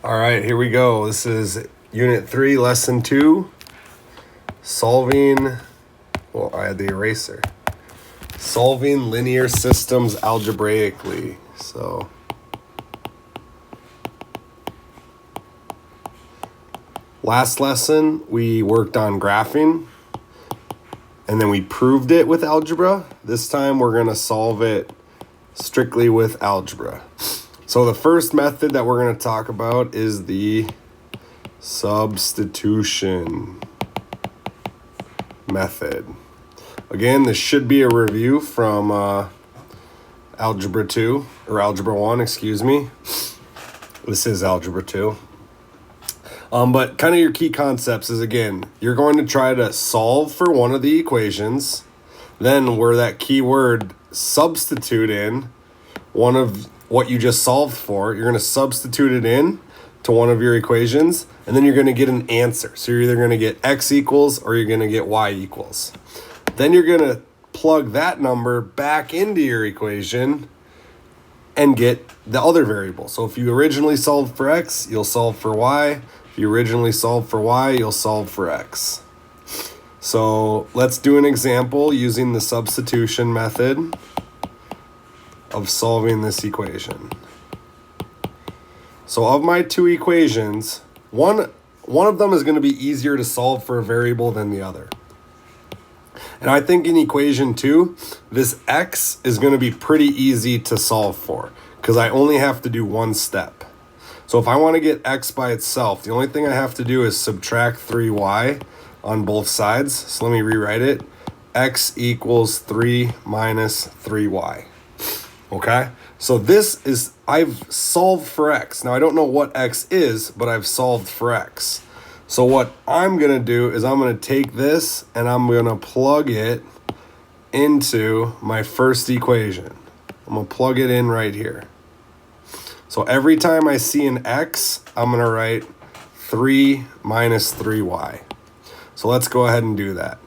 All right, here we go. This is Unit 3, Lesson 2, solving, well, I had the eraser. Solving linear systems algebraically. So, last lesson, we worked on graphing, and then we proved it with algebra. This time, we're going to solve it strictly with algebra. So the first method that we're going to talk about is the substitution method. Again, this should be a review from Algebra 2, or Algebra 1, excuse me. This is Algebra 2. But kind of your key concepts is, again, you're going to try to solve for one of the equations. Then where that keyword substitute in one of what you just solved for, you're going to substitute it in to one of your equations, and then you're going to get an answer. So you're either going to get x equals or you're going to get y equals. Then you're going to plug that number back into your equation and get the other variable. So if you originally solved for x, you'll solve for y. If you originally solved for y, you'll solve for x. So let's do an example using the substitution method of solving this equation. So of my two equations, one of them is going to be easier to solve for a variable than the other. And I think in equation 2, this x is going to be pretty easy to solve for because I only have to do one step. So if I want to get x by itself, the only thing I have to do is subtract 3y on both sides. So let me rewrite it. X equals 3 minus 3y. Okay, so this is, I've solved for x. Now I don't know what x is, but I've solved for x. So what I'm going to do is I'm going to take this and I'm going to plug it into my first equation. I'm going to plug it in right here. So every time I see an x, I'm going to write 3 minus 3y. So let's go ahead and do that.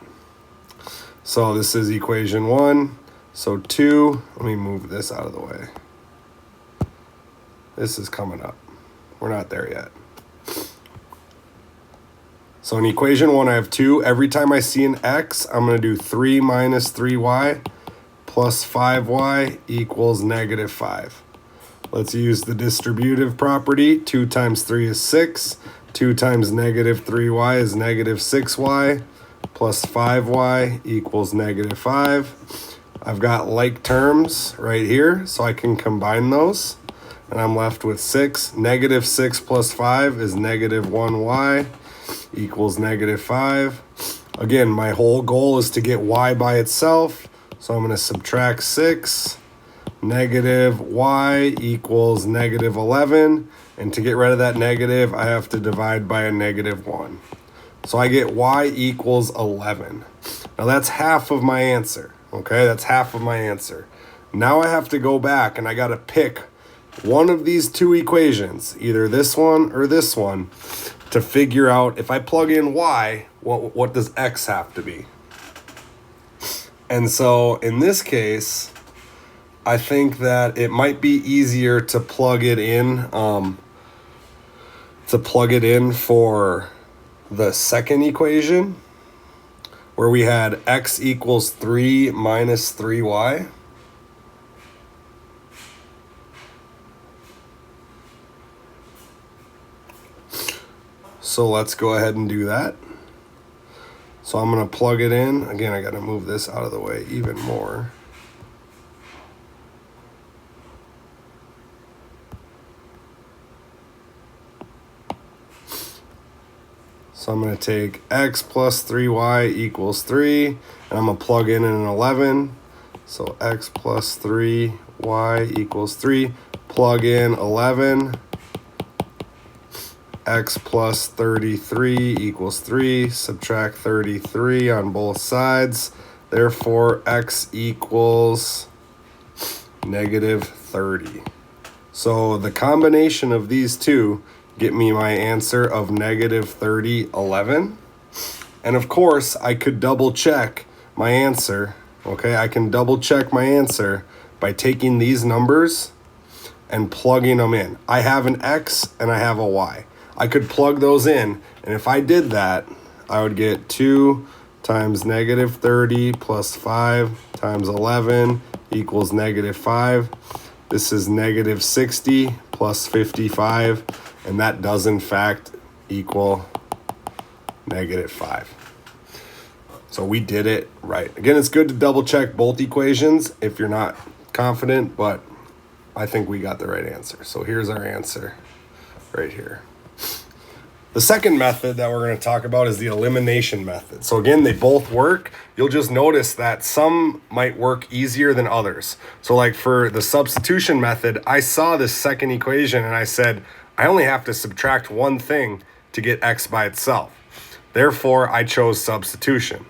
So this is equation 1. So 2, let me move this out of the way. This is coming up. We're not there yet. So in equation 1, I have 2. Every time I see an x, I'm going to do 3 minus 3y plus 5y equals negative 5. Let's use the distributive property. 2 times 3 is 6. 2 times negative 3y is negative 6y plus 5y equals negative 5. I've got like terms right here, so I can combine those. And I'm left with 6. Negative 6 plus 5 is negative 1y equals negative 5. Again, my whole goal is to get y by itself. So I'm going to subtract 6. Negative y equals negative 11. And to get rid of that negative, I have to divide by a negative 1. So I get y equals 11. Now that's half of my answer. Okay, that's half of my answer. Now I have to go back and I got to pick one of these two equations, either this one or this one, to figure out if I plug in y, what does x have to be? And so in this case, I think that it might be easier to plug it in for the second equation, where we had x equals 3 minus 3y. So let's go ahead and do that. So I'm going to plug it in. Again, I got to move this out of the way even more. So I'm going to take x plus 3y equals 3, and I'm going to plug in an 11. So x plus 3y equals 3. Plug in 11. X plus 33 equals 3. Subtract 33 on both sides. Therefore, x equals negative 30. So the combination of these two get me my answer of negative 30, 11. And of course, I could double check my answer. Okay, I can double check my answer by taking these numbers and plugging them in. I have an x and I have a y. I could plug those in, and if I did that, I would get 2 times negative 30 plus 5 times 11 equals negative 5. This is negative 60 plus 55, and that does in fact equal negative 5. So we did it right. Again, it's good to double check both equations if you're not confident, but I think we got the right answer. So here's our answer right here. The second method that we're going to talk about is the elimination method. So again, they both work. You'll just notice that some might work easier than others. So like for the substitution method, I saw this second equation and I said, I only have to subtract one thing to get x by itself. Therefore, I chose substitution.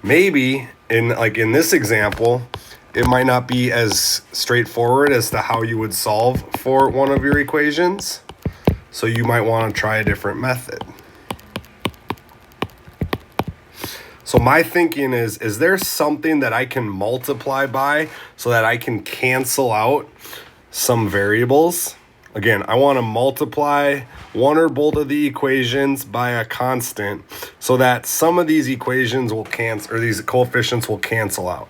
Maybe in this example, it might not be as straightforward as to how you would solve for one of your equations. So you might want to try a different method. So my thinking is there something that I can multiply by so that I can cancel out some variables? Again, I want to multiply one or both of the equations by a constant so that some of these equations will cancel, or these coefficients will cancel out.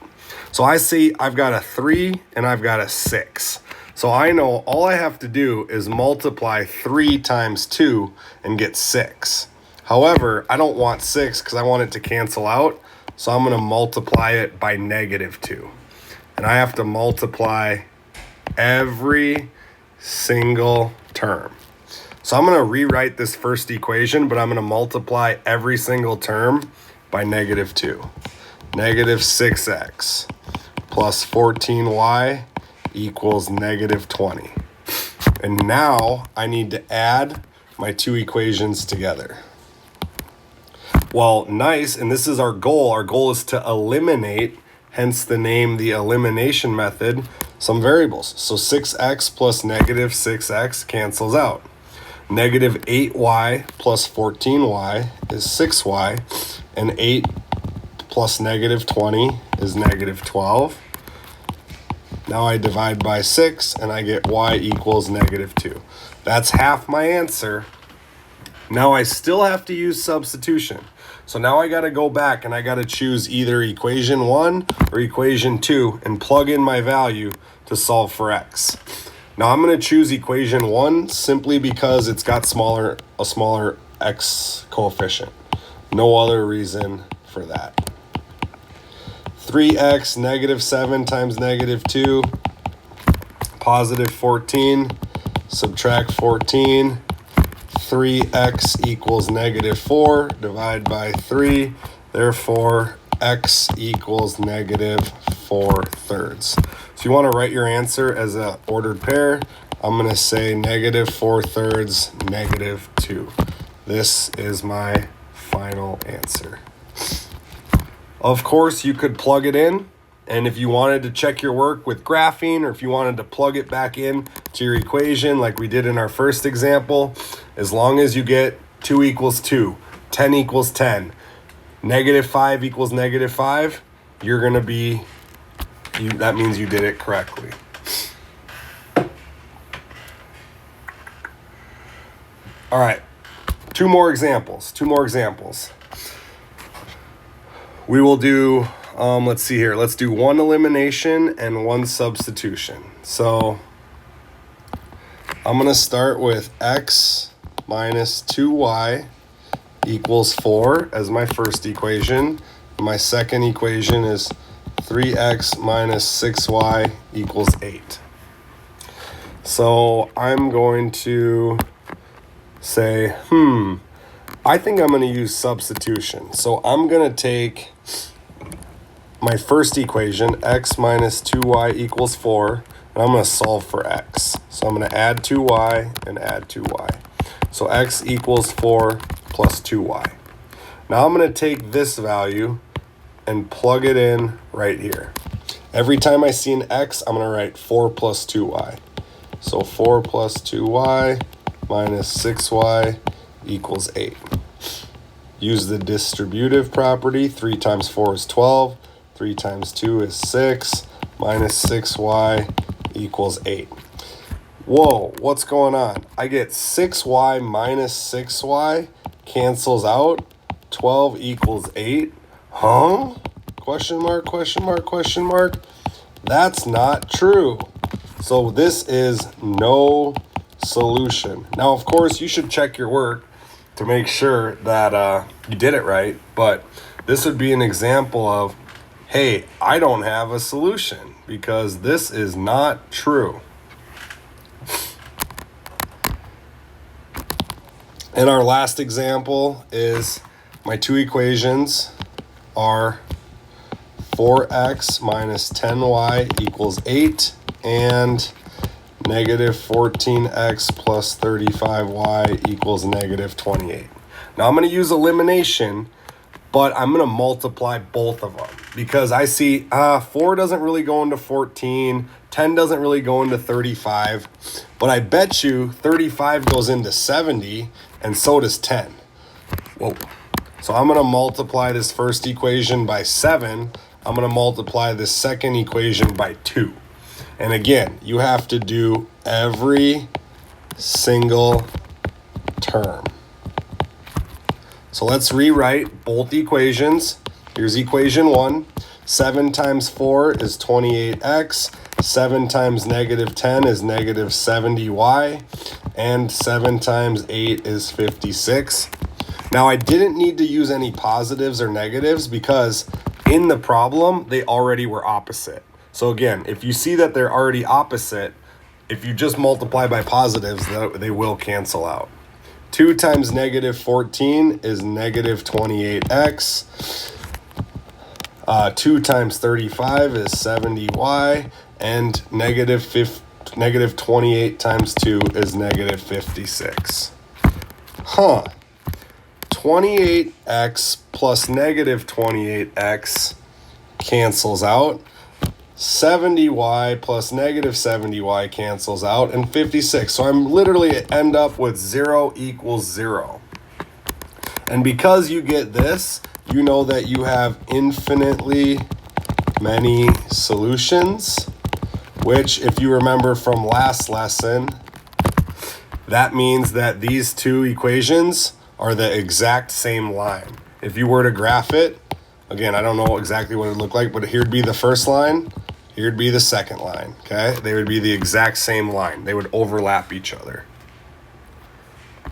So I see I've got a 3 and I've got a 6. So I know all I have to do is multiply 3 times 2 and get 6. However, I don't want 6 because I want it to cancel out. So I'm going to multiply it by negative 2. And I have to multiply every single term. So I'm going to rewrite this first equation, but I'm going to multiply every single term by negative 2. Negative 6x plus 14y equals negative 20. And now I need to add my two equations together. Well, nice, and this is our goal. Our goal is to eliminate, hence the name, the elimination method, some variables. So 6x plus negative 6x cancels out. Negative 8y plus 14y is 6y, and 8 plus negative 20 is negative 12. Now I divide by 6, and I get y equals negative 2. That's half my answer. Now I still have to use substitution. So now I got to go back and I got to choose either equation 1 or equation 2 and plug in my value to solve for x. Now I'm going to choose equation 1 simply because it's got a smaller x coefficient. No other reason for that. 3x negative 7 times negative 2, positive 14, subtract 14. 3x equals negative 4, divide by 3, therefore x equals negative 4/3. So you want to write your answer as an ordered pair. I'm going to say negative 4/3, negative 2. This is my final answer. Of course, you could plug it in, and if you wanted to check your work with graphing, or if you wanted to plug it back in to your equation like we did in our first example, as long as you get 2 equals 2, 10 equals 10, negative 5 equals negative 5, you're going to be, that means you did it correctly. All right, two more examples. We will do, let's see here. Let's do one elimination and one substitution. So I'm going to start with x minus 2y equals 4 as my first equation. My second equation is 3x minus 6y equals 8. So I'm going to say, I think I'm going to use substitution. So I'm going to take my first equation, x minus 2y equals 4, and I'm going to solve for x. So I'm going to add 2y and add 2y. So x equals 4 plus 2y. Now I'm going to take this value and plug it in right here. Every time I see an x, I'm going to write 4 plus 2y. So 4 plus 2y minus 6y equals 8. Use the distributive property. 3 times 4 is 12. 3 times 2 is 6. Minus 6y equals 8. Whoa, what's going on? I get 6y minus 6y cancels out. 12 equals 8. Huh? Question mark, question mark, question mark. That's not true. So this is no solution. Now, of course, you should check your work to make sure that you did it right. But this would be an example of, hey, I don't have a solution because this is not true. And our last example is my two equations are 4x minus 10y equals 8 and negative 14x plus 35y equals negative 28. Now I'm going to use elimination, but I'm going to multiply both of them because I see 4 doesn't really go into 14, 10 doesn't really go into 35, but I bet you 35 goes into 70 and so does 10. Whoa. So I'm going to multiply this first equation by 7. I'm going to multiply this second equation by 2. And again, you have to do every single term. So let's rewrite both equations. Here's equation 1. 7 times 4 is 28x. 7 times negative 10 is negative 70y. And 7 times 8 is 56. Now, I didn't need to use any positives or negatives because in the problem, they already were opposite. So again, if you see that they're already opposite, if you just multiply by positives, they will cancel out. 2 times negative 14 is negative 28x. 2 times 35 is 70y. And negative 28 times 2 is negative 56. 28x plus negative 28x cancels out. 70y plus negative 70y cancels out, and 56. So I'm literally end up with 0 equals 0. And because you get this, you know that you have infinitely many solutions, which if you remember from last lesson, that means that these two equations are the exact same line. If you were to graph it, again, I don't know exactly what it would look like, but here'd be the first line, here'd be the second line, okay? They would be the exact same line. They would overlap each other.